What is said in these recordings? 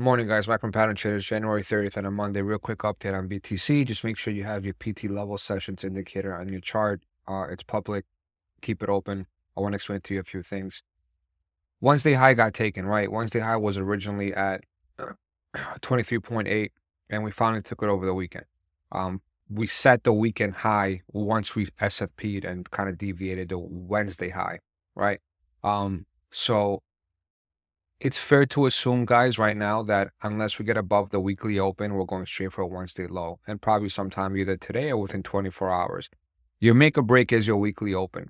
Morning, guys. Back from Pattern Traders, January 30th on a Monday. Real quick update on BTC. Just make sure you have your PT level sessions indicator on your chart. It's public. Keep it open. I want to explain to you a few things. Wednesday high got taken, right? Wednesday high was originally at 23.8, and we finally took it over the weekend. We set the weekend high once we SFP'd and kind of deviated the Wednesday high, right? So it's fair to assume, guys, right now that unless we get above the weekly open, we're going straight for a Wednesday low, and probably sometime either today or within 24 hours. Your make or break is your weekly open.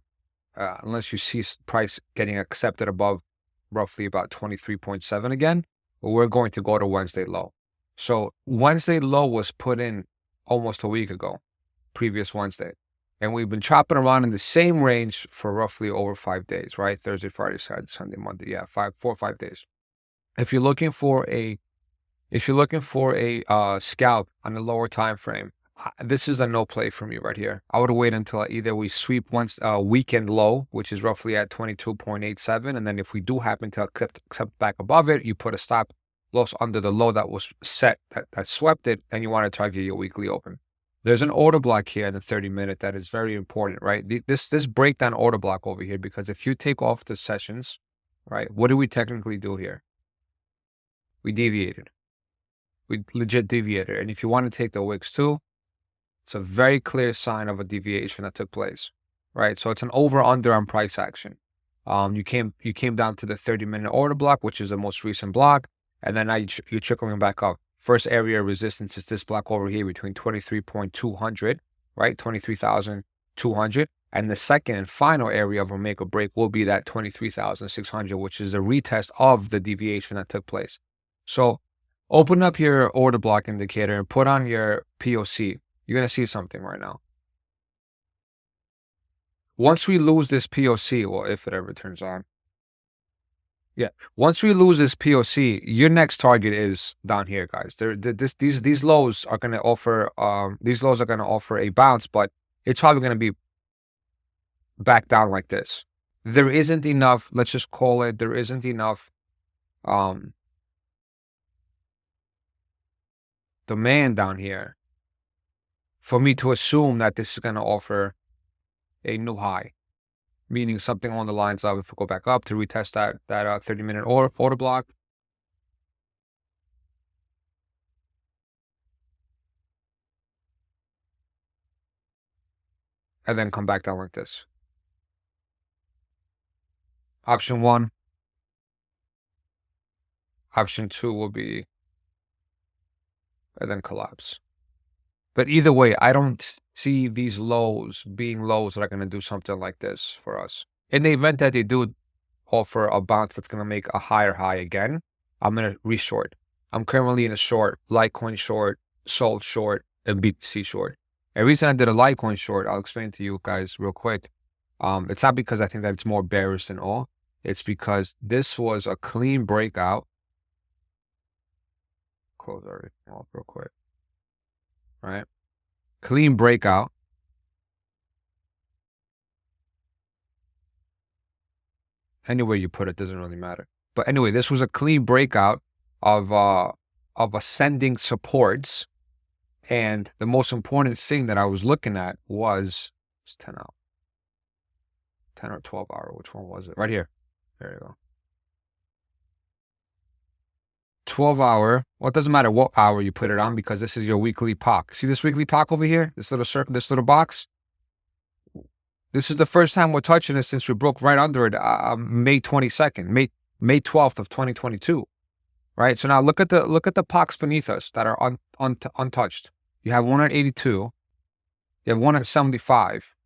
Unless you see price getting accepted above roughly about 23.7 again, we're going to go to Wednesday low. So Wednesday low was put in almost a week ago, previous Wednesday. And we've been chopping around in the same range for roughly over 5 days, right? Thursday, Friday, Saturday, Sunday, Monday. Yeah, 4 or 5 days. If you're looking for a scalp on the lower time frame, this is a no play for me right here. I would wait until either we sweep once weekend low, which is roughly at 22.87, and then if we do happen to accept back above it, you put a stop loss under the low that was set that swept it, and you want to target your weekly open. There's an order block here in the 30-minute that is very important, right? This breakdown order block over here, because if you take off the sessions, right, what do we technically do here? We deviated. We legit deviated. And if you want to take the wicks too, it's a very clear sign of a deviation that took place, right? So it's an over-under on price action. You came down to the 30-minute order block, which is the most recent block, and then now you're trickling back up. First area of resistance is this block over here between 23,200, right? 23,200. And the second and final area of a make or break will be that 23,600, which is a retest of the deviation that took place. So open up your order block indicator and put on your POC. You're going to see something right now. Once we lose this POC, well, if it ever turns on. Yeah. Once we lose this POC, your next target is down here, guys. These lows are going to offer a bounce, but it's probably going to be back down like this. There isn't enough, let's just call it, there isn't enough demand down here for me to assume that this is going to offer a new high, meaning something along the lines of, if we go back up to retest that 30-minute order block, and then come back down like this. Option 1. Option 2 will be, and then collapse. But either way, I don't see these lows being lows that are going to do something like this for us. In the event that they do offer a bounce that's going to make a higher high again, I'm going to reshort. I'm currently in a short, Litecoin short, SOL short, and BTC short. The reason I did a Litecoin short, I'll explain to you guys real quick. It's not because I think that it's more bearish than all. It's because this was a clean breakout. Close everything off real quick. Right? Clean breakout. Anywhere you put it doesn't really matter. But anyway, this was a clean breakout of ascending supports. And the most important thing that I was looking at was 10 out. 10 or 12 hour. Which one was it? Right here. There you go. 12 hour. Well, it doesn't matter what hour you put it on, because this is your weekly POC. See this weekly POC over here? This little circle, this little box? This is the first time we're touching it since we broke right under it May 22nd, May 12th of 2022. Right? So now look at the POCs beneath us that are untouched. You have one at 82, you have one at 75,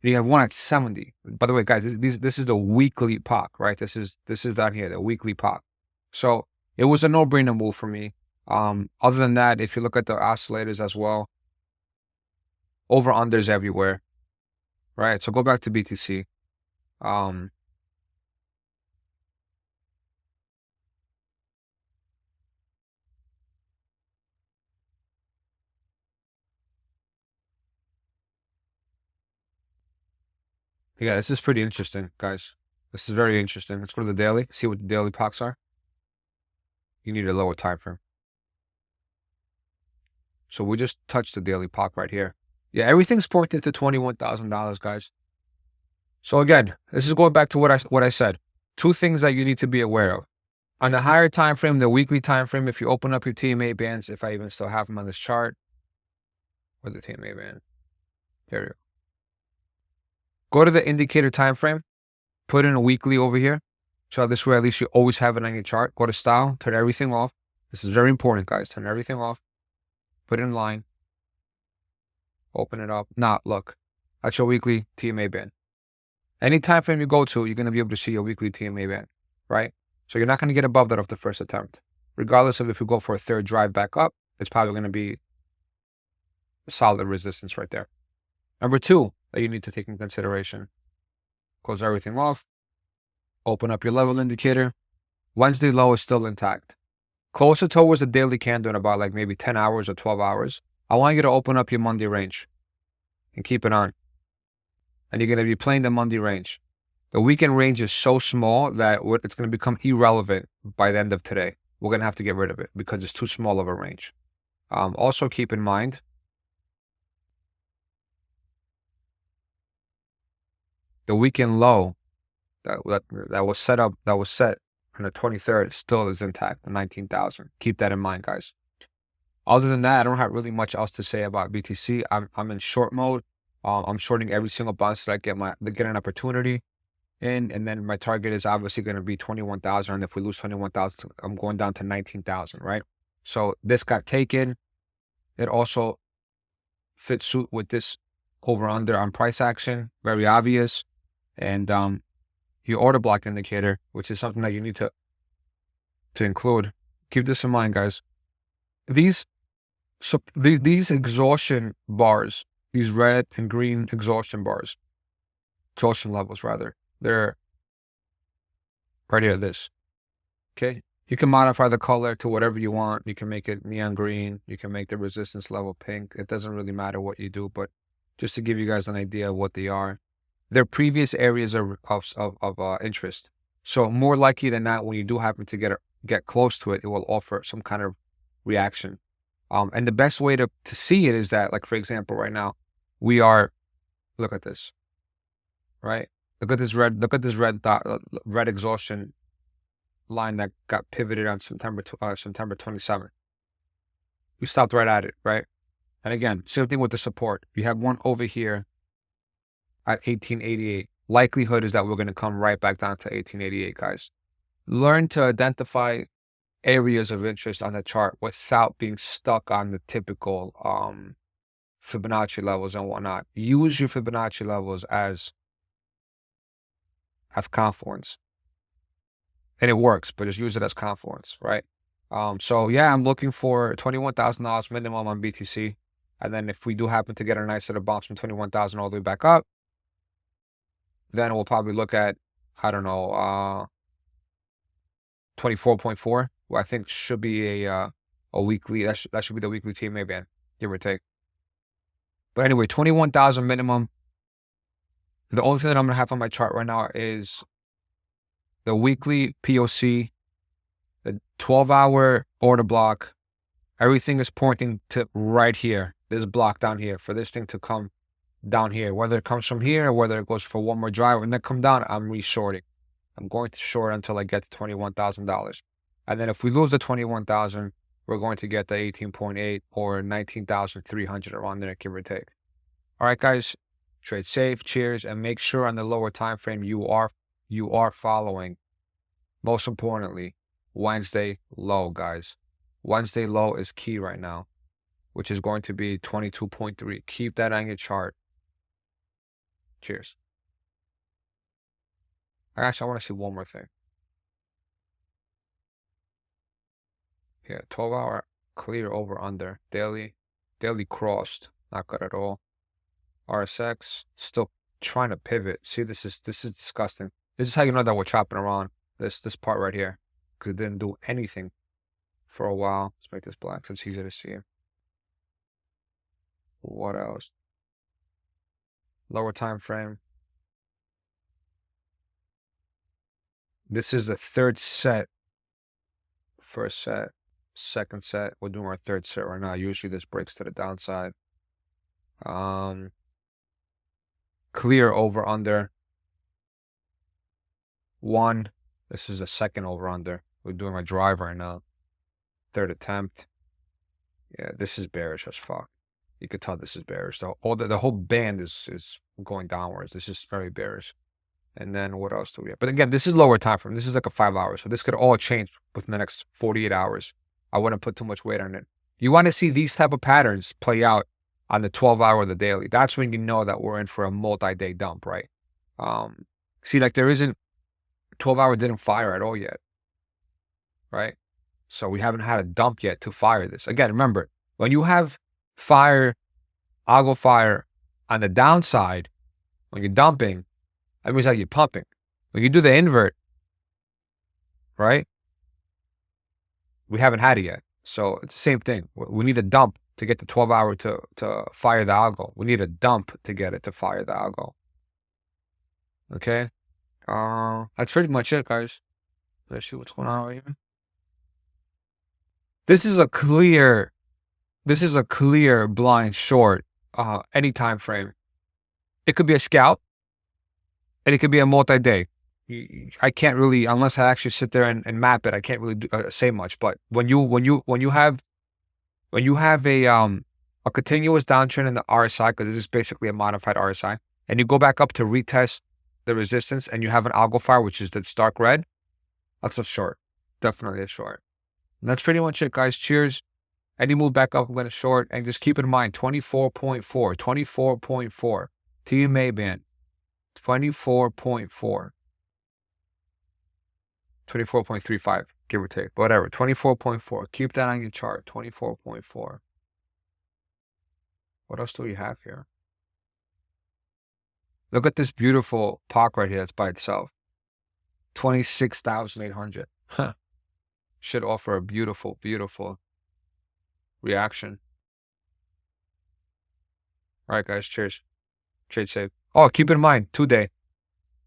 you have one at 70. By the way, guys, this is the weekly POC, right? This is down here, the weekly POC. So it was a no-brainer move for me. Other than that, if you look at the oscillators as well, over-unders everywhere, right? So go back to BTC. Yeah, this is pretty interesting, guys. This is very interesting. Let's go to the daily, see what the daily POCs are. you need a lower time frame. So we just touched the daily pop right here. Yeah, everything's pointing to $21,000, guys. So again, this is going back to what I said. Two things that you need to be aware of. On the higher time frame, the weekly time frame, if you open up your TMA bands, if I even still have them on this chart, where's the TMA band? There you go. Go to the indicator time frame, put in a weekly over here. So this way, at least you always have it on your chart. Go to style, turn everything off. This is very important, guys. Turn everything off. Put it in line. Open it up. Now, look, that's your weekly TMA band. Any time frame you go to, you're going to be able to see your weekly TMA band, right? So you're not going to get above that off the first attempt. Regardless of if you go for a third drive back up, it's probably going to be a solid resistance right there. Number two that you need to take in consideration. Close everything off. Open up your level indicator. Wednesday low is still intact. Closer towards the daily candle in about like maybe 10 hours or 12 hours. I want you to open up your Monday range and keep it on. And you're going to be playing the Monday range. The weekend range is so small that it's going to become irrelevant by the end of today. We're going to have to get rid of it because it's too small of a range. Also keep in mind, the weekend low that was set on the 23rd still is intact, the 19,000. Keep that in mind, guys. Other than that, I don't have really much else to say about BTC. I'm in short mode. I'm shorting every single bounce that I get an opportunity in, and then my target is obviously going to be 21,000. And if we lose 21,000, I'm going down to 19,000, right? So this got taken. It also fits suit with this over under on price action, very obvious. And your order block indicator, which is something that you need to include. Keep this in mind, guys. These exhaustion bars, these red and green exhaustion levels rather, they're right here, this. Okay. You can modify the color to whatever you want. You can make it neon green. You can make the resistance level pink. It doesn't really matter what you do, but just to give you guys an idea of what they are. They're previous areas of interest. So more likely than not, when you do happen to get close to it, it will offer some kind of reaction. And the best way to see it is that, like, for example, right now, look at this, right? Look at this red exhaustion line that got pivoted on September 27th. We stopped right at it, right? And again, same thing with the support. You have one over here at 1888. Likelihood is that we're going to come right back down to 1888, guys. Learn to identify areas of interest on the chart without being stuck on the typical Fibonacci levels and whatnot. Use your Fibonacci levels as confluence. And it works, but just use it as confluence, right? So yeah, I'm looking for $21,000 minimum on BTC. And then if we do happen to get a nice little bounce from 21,000 all the way back up, then we'll probably look at, I don't know, 24.4, where I think should be a weekly, that should be the weekly TMA band, give or take. But anyway, 21,000 minimum. The only thing that I'm going to have on my chart right now is the weekly POC, the 12-hour order block. Everything is pointing to right here, this block down here, for this thing to come down here. Whether it comes from here or whether it goes for one more drive and then come down, I'm reshorting. I'm going to short until I get to $21,000. And then if we lose the 21,000, we're going to get the 18.8 or 19,300 around there, give or take. All right, guys, trade safe, cheers, and make sure on the lower time frame you are following. Most importantly, Wednesday low, guys. Wednesday low is key right now, which is going to be 22.3. Keep that on your chart. Cheers. Actually, I want to see one more thing. Yeah, 12-hour clear over under. Daily crossed. Not good at all. RSX still trying to pivot. See, this is disgusting. This is how you know that we're chopping around this part right here, because it didn't do anything for a while. Let's make this black so it's easier to see. What else? Lower time frame. This is the third set first set, second set. We're doing our third set right now. Usually this breaks to the downside. Clear over under 1. This is a second over under. We're doing my drive right now. Third attempt. Yeah, this is bearish as fuck. You could tell this is bearish. The whole band is going downwards. This is very bearish. And then what else do we have? But again, this is lower time frame. This is like a 5 hours. So this could all change within the next 48 hours. I wouldn't put too much weight on it. You want to see these type of patterns play out on the 12-hour of the daily. That's when you know that we're in for a multi-day dump, right? See, like there isn't 12-hour didn't fire at all yet, right? So we haven't had a dump yet to fire this. Again, remember, when you have fire, algo fire on the downside, when you're dumping, that means like you're pumping. When you do the invert, right? We haven't had it yet. So it's the same thing. We need a dump to get the 12-hour to fire the algo. We need a dump to get it to fire the algo. Okay? That's pretty much it, guys. Let's see what's going on right here. This is a clear blind short, any time frame. It could be a scalp, and it could be a multi-day. I can't really, unless I actually sit there and map it, I can't really say much. But when you have a continuous downtrend in the RSI, because this is basically a modified RSI, and you go back up to retest the resistance, and you have an algo fire, which is the stark red, that's a short. Definitely a short. And that's pretty much it, guys. Cheers. Any move back up, I'm going to short. And just keep in mind, 24.4, 24.4. TMA band, 24.4. 24.35, give or take. Whatever, 24.4. Keep that on your chart, 24.4. What else do we have here? Look at this beautiful POC right here that's by itself. 26,800. Huh. Should offer a beautiful, beautiful reaction. All right, guys. Cheers. Trade safe. Oh, keep in mind, 2-day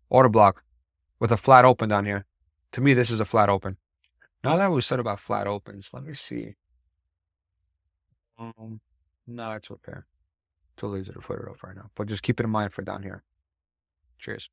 order block with a flat open down here. To me, this is a flat open. Now that we said about flat opens, let me see. No, it's okay. Too lazy to put it up right now. But just keep it in mind for down here. Cheers.